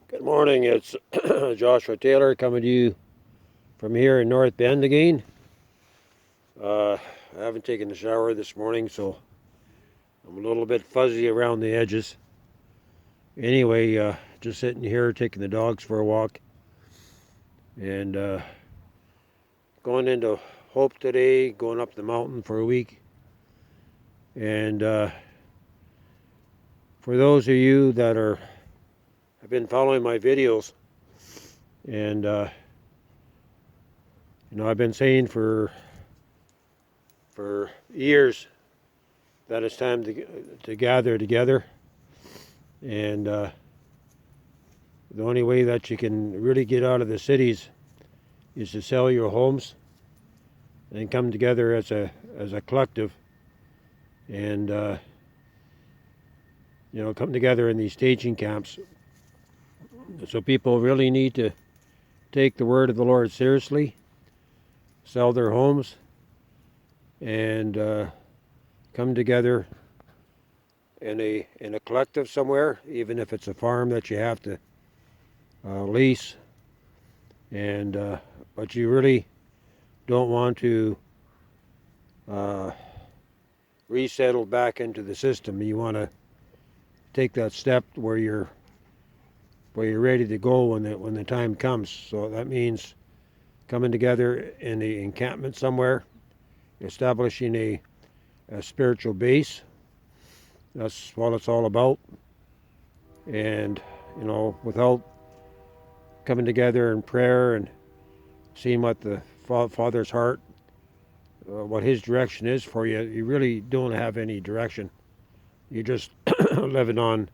Good morning, it's Joshua Taylor coming to you from here in North Bend again. I haven't taken a shower this morning, so I'm a little bit fuzzy around the edges. Anyway, just sitting here taking the dogs for a walk and going into Hope today, going up the mountain for a week. And for those of you that have been following my videos, and I've been saying for years that it's time to gather together, and the only way that you can really get out of the cities is to sell your homes and come together as a collective, and come together in these staging camps. So people really need to take the word of the Lord seriously, sell their homes, and come together in a collective somewhere, even if it's a farm that you have to lease. And but you really don't want to resettle back into the system. You want to take that step where you're ready to go when the time comes. So that means coming together in the encampment somewhere, establishing a spiritual base. That's what it's all about. And without coming together in prayer and seeing what the Father's heart, what His direction is for you, you really don't have any direction. You're just living on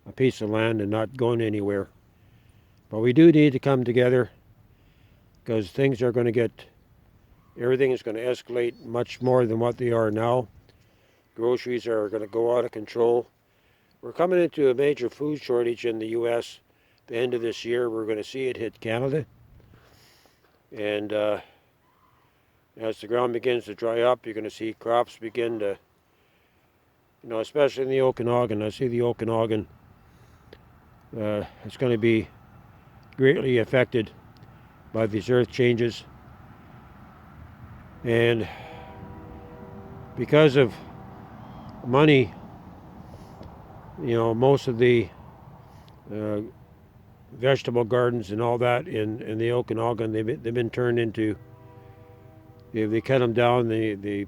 a piece of land and not going anywhere. But we do need to come together, because things are going to everything is going to escalate much more than what they are now. Groceries are going to go out of control. We're coming into a major food shortage in the U.S. The end of this year. We're going to see it hit Canada. And as the ground begins to dry up, you're going to see crops begin to, especially in the Okanagan. I see the Okanagan is going to be greatly affected by these earth changes. And because of money, most of the vegetable gardens and all that in the Okanagan, they've been turned into, they cut them down, they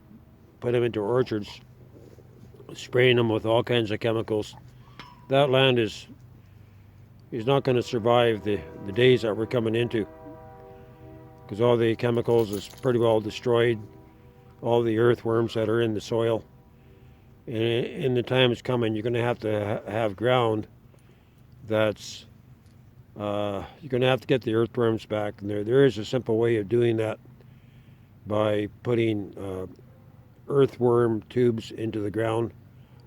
put them into orchards, spraying them with all kinds of chemicals. That land is not going to survive the days that we're coming into, because all the chemicals is pretty well destroyed all the earthworms that are in the soil. And in the time is coming, you're going to have ground that's you're going to have to get the earthworms back. And there is a simple way of doing that, by putting earthworm tubes into the ground,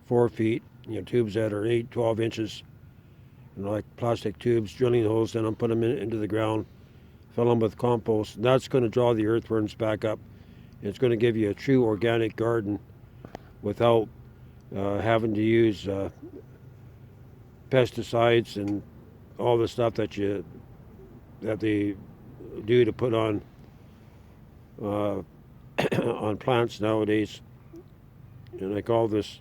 4 feet, tubes that are 8-12 inches, like plastic tubes, drilling holes in them, put them into the ground, fill them with compost. And that's going to draw the earthworms back up. It's going to give you a true organic garden without having to use pesticides and all the stuff that they do to put on on plants nowadays. And I call this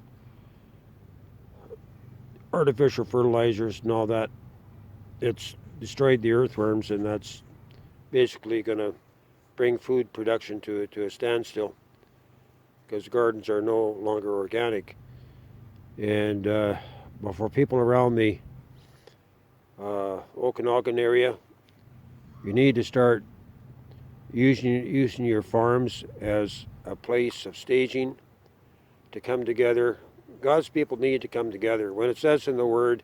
artificial fertilizers and all that. It's destroyed the earthworms, and that's basically going to bring food production to a standstill, because gardens are no longer organic. And but for people around the Okanagan area, you need to start using your farms as a place of staging, to come together. God's people need to come together. When it says in the Word,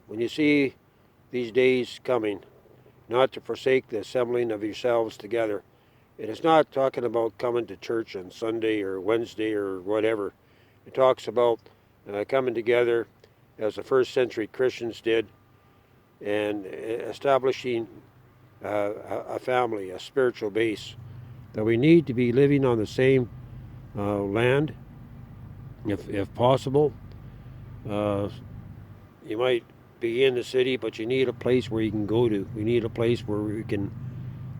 when you see these days coming, not to forsake the assembling of yourselves together. It is not talking about coming to church on Sunday or Wednesday or whatever. It talks about coming together as the first century Christians did, and establishing a family, a spiritual base. That we need to be living on the same land, if possible. You might be in the city, but you need a place where you can go to. We need a place where we can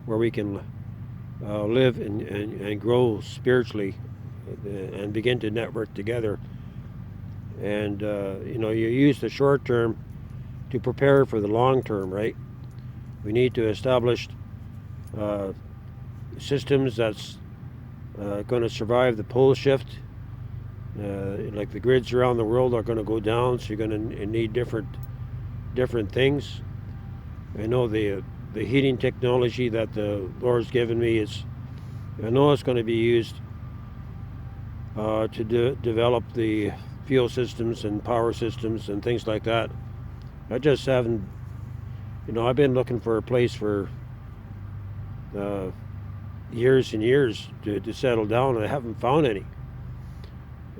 live and grow spiritually, and begin to network together. And you use the short term to prepare for the long term, right? We need to establish uh, systems that's going to survive the pole shift. Like the grids around the world are going to go down, so you're going to need different things. I know the heating technology that the Lord's given me is, I know it's going to be used to develop the fuel systems and power systems and things like that. I just haven't, I've been looking for a place for uh, years and years to settle down, and I haven't found any.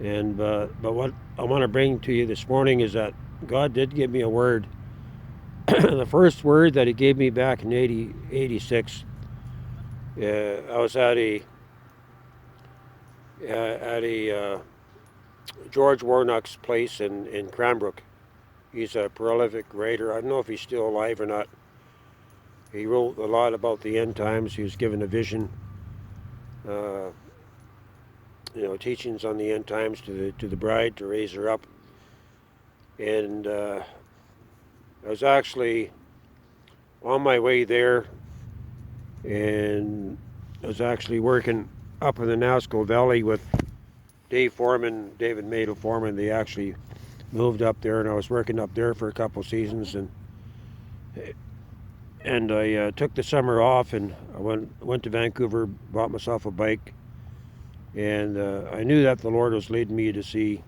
And but what I want to bring to you this morning is that God did give me a word. The first word that He gave me back in 86. I was at a George Warnock's place in Cranbrook. He's a prolific writer. I don't know if he's still alive or not. He wrote a lot about the end times. He was given a vision, uh, teachings on the end times to the bride to raise her up. And I was actually on my way there, and I was actually working up in the Nasco Valley with David Mado Foreman. They actually moved up there, and I was working up there for a couple seasons, and I took the summer off, and I went to Vancouver, bought myself a bike, and I knew that the Lord was leading me to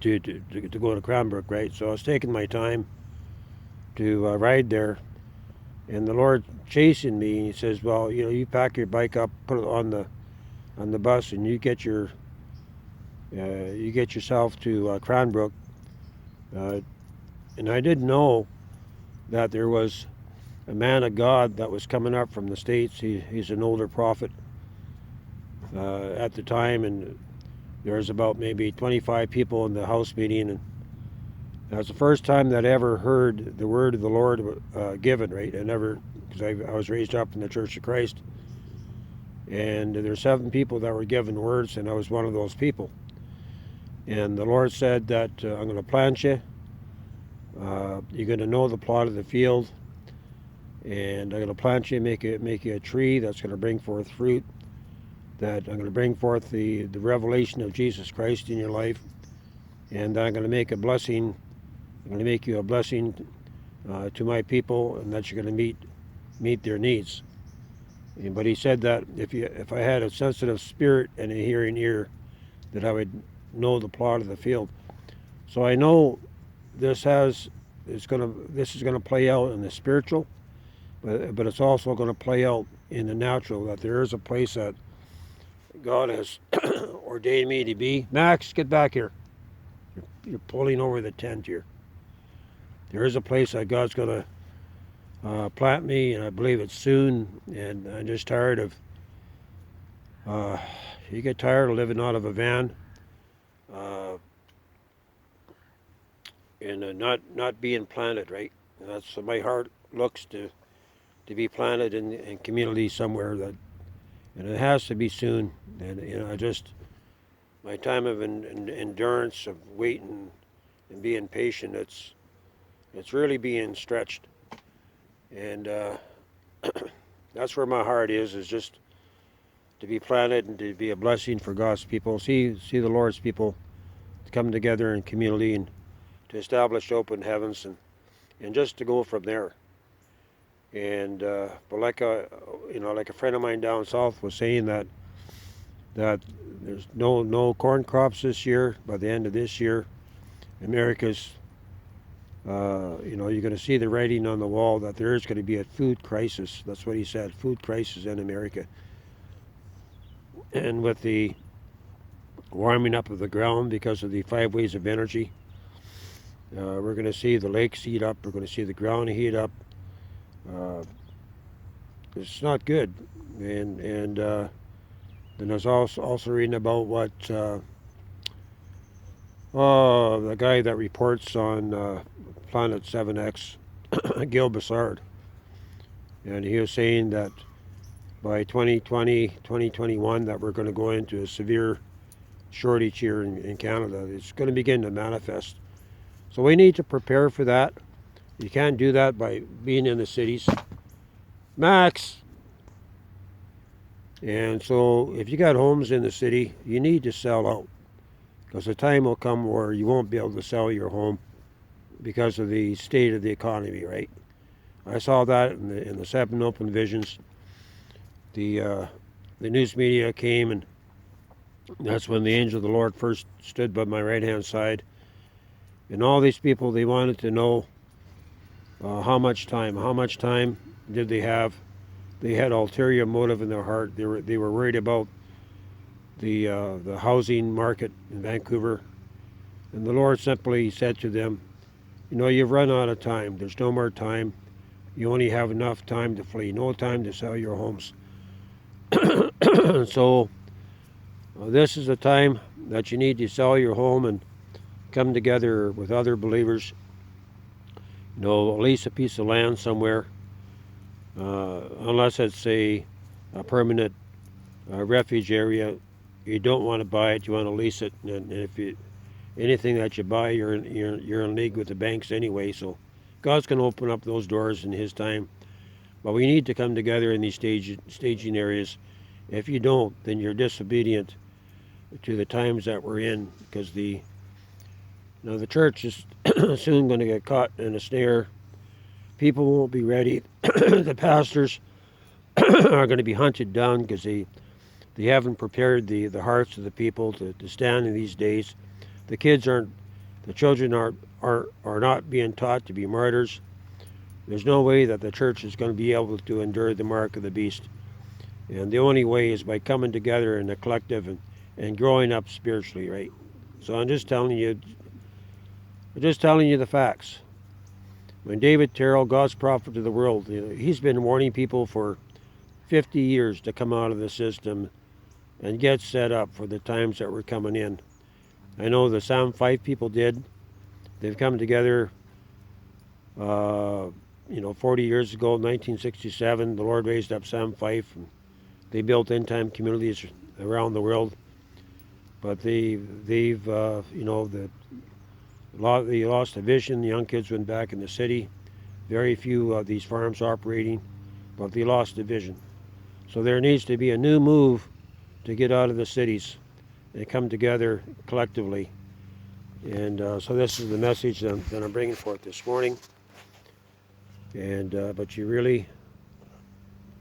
go to Cranbrook, right? So I was taking my time to ride there, and the Lord chasing me. He says, "Well, you pack your bike up, put it on the bus, and you get yourself to Cranbrook." And I didn't know that there was a man of God that was coming up from the States. He's an older prophet at the time, and there was about maybe 25 people in the house meeting, and that was the first time that I ever heard the word of the Lord given, right? Because I was raised up in the Church of Christ, and there were 7 people that were given words, and I was one of those people. And the Lord said that I'm going to plant you. You're going to know the plot of the field, and I'm going to plant you, make you a tree that's going to bring forth fruit. That I'm going to bring forth the revelation of Jesus Christ in your life, and I'm going to make a blessing. I'm going to make you a blessing to my people, and that you're going to meet their needs. But He said that if I had a sensitive spirit and a hearing ear, that I would know the plot of the field. So I know this is going to play out in the spiritual, but it's also going to play out in the natural. That there is a place that God has ordained me to be. Max, get back here. You're pulling over the tent here. There is a place that God's going to plant me, and I believe it's soon. And I'm just tired of. You get tired of living out of a van, and not being planted, right? And that's so my heart looks to be planted in community somewhere, and it has to be soon. And I just my time of endurance of waiting and being patient, it's really being stretched, and that's where my heart is just to be planted and to be a blessing for God's people. See the Lord's people come together in community and to establish open heavens, and just to go from there. And but like a friend of mine down south was saying that there's no corn crops this year. By the end of this year, America's you're going to see the writing on the wall that there is going to be a food crisis. That's what he said, food crisis in America. And with the warming up of the ground because of the 5 ways of energy, we're going to see the lakes heat up. We're going to see the ground heat up. It's not good. And then I was also reading about what the guy that reports on Planet 7X, Gil Bassard. And he was saying that by 2020, 2021, that we're going to go into a severe shortage here in Canada. It's going to begin to manifest. So we need to prepare for that. You can't do that by being in the cities. Max! And so if you got homes in the city, you need to sell out. Because the time will come where you won't be able to sell your home because of the state of the economy, right? I saw that in the 7 open visions. The news media came, and that's when the angel of the Lord first stood by my right-hand side. And all these people, they wanted to know how much time did they have. They had ulterior motive in their heart. They were worried about the housing market in Vancouver. And the Lord simply said to them, you've run out of time. There's no more time. You only have enough time to flee, no time to sell your homes. So this is the time that you need to sell your home and come together with other believers. Lease a piece of land somewhere, unless it's a permanent refuge area. You don't want to buy it. You want to lease it, and if anything that you buy, you're in league with the banks anyway. So God's going to open up those doors in His time. But we need to come together in these staging areas. If you don't, then you're disobedient to the times that we're in, because the church is soon going to get caught in a snare. People won't be ready. The pastors are going to be hunted down because they haven't prepared the hearts of the people to stand in these days. The children are not being taught to be martyrs. There's no way that the church is going to be able to endure the mark of the beast. And the only way is by coming together in a collective and growing up spiritually, right? So I'm just telling you the facts. When David Terrell, God's prophet to the world, he's been warning people for 50 years to come out of the system and get set up for the times that were coming in. I know the Psalm 5 people did. They've come together, 40 years ago, 1967. The Lord raised up Psalm 5. And they built end-time communities around the world. But they lost the vision. The young kids went back in the city. Very few of these farms operating, but they lost the vision. So there needs to be a new move to get out of the cities and come together collectively. And so this is the message that I'm bringing forth this morning. And but you really,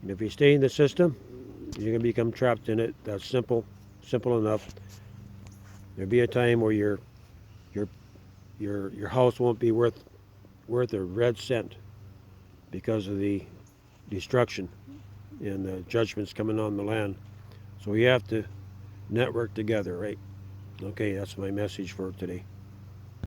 if you stay in the system, you're going to become trapped in it. That's simple enough. There'll be a time where your house won't be worth a red cent because of the destruction and the judgments coming on the land. So we have to network together, right? Okay, that's my message for today.